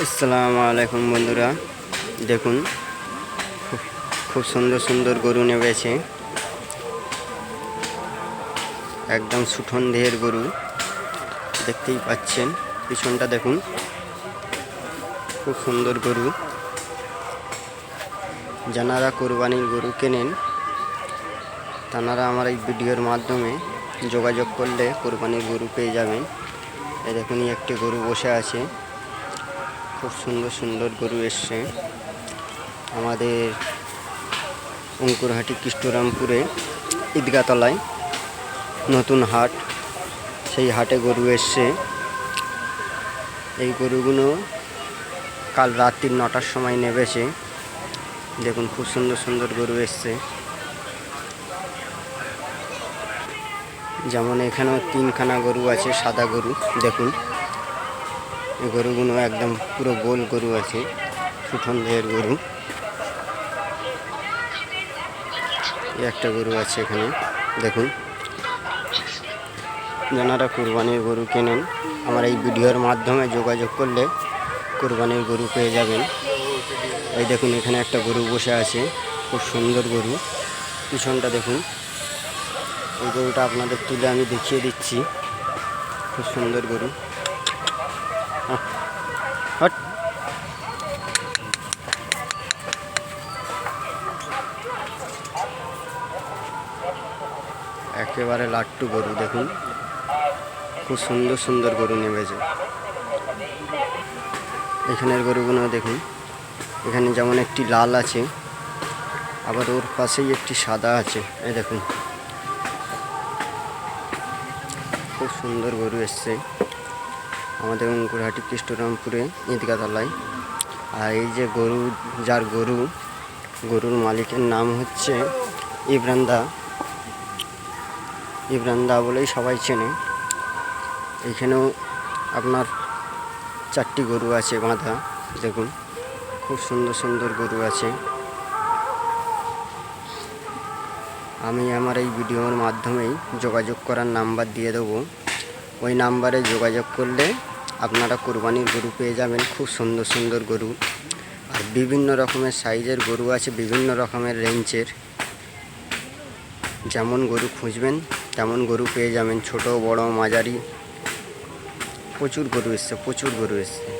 আসসালামু আলাইকুম বন্ধুরা, দেখুন খুব সুন্দর সুন্দর গরু নেমেছে। একদম সুঠন দেহের গরু দেখতেই পাচ্ছেন। পিছনটা দেখুন, খুব সুন্দর গরু। যারা কোরবানির গরু কেনেন তারা আমার এই ভিডিওর মাধ্যমে যোগাযোগ করলে কোরবানির গরু পেয়ে যাবেন। এই দেখুন, একটি গরু বসে আছে। খুব সুন্দর সুন্দর গরু এসছে আমাদের অঙ্কুরহাটি কৃষ্ণরামপুরে ঈদগাতলায় নতুন হাট, সেই হাটে গরু এসছে। এই গরুগুলো কাল রাত্রি 9টার সময় নেমেছে। দেখুন, খুব সুন্দর সুন্দর গরু এসছে। যেমন এখানেও 3খানা গরু আছে, সাদা গরু। দেখুন, এই গরুগুলো একদম পুরো গোল গরু আছে, সুঠন দেহের গরু। একটা গরু আছে এখানে দেখুন। যারা কুরবানির গরু কেনেন আমার এই ভিডিওর মাধ্যমে যোগাযোগ করলে কুরবানির গরু পেয়ে যাবেন। এই দেখুন, এখানে একটা গরু বসে আছে, খুব সুন্দর গরু। পিছনটা দেখুন, এই গরুটা আপনাদের তুলে আমি দেখিয়ে দিচ্ছি। খুব সুন্দর গরু। হট, একেবারে লাট্টু গরু। দেখুন, খুব সুন্দর সুন্দর গরু নেমেছে। এখানের গরুগুলো দেখুন, এখানে যেমন একটি লাল আছে, আবার ওর পাশেই একটি সাদা আছে। এই দেখুন, খুব সুন্দর গরু এসছে আমাদের অঙ্কুরহাটি কৃষ্ণরামপুরে ঈদগাতলায়। আর এই যে গরু, যার গরুর মালিকের নাম হচ্ছে ইব্রান্দা বলেই সবাই চেনে। এখানেও আপনার 4টি গরু আছে বাঁধা। দেখুন, খুব সুন্দর সুন্দর গরু আছে। আমি আমার এই ভিডিওর মাধ্যমেই যোগাযোগ করার নাম্বার দিয়ে দেবো। ওই নাম্বারে যোগাযোগ করলে আপনারা কোরবানির গরু পেয়ে যাবেন। খুব সুন্দর সুন্দর গরু, আর বিভিন্ন রকমের সাইজের গরু আছে, বিভিন্ন রকমের রেঞ্জের। যেমন গরু খুঁজবেন তেমন গরু পেয়ে যাবেন, ছোট বড় মাঝারি। প্রচুর গরু এসছে।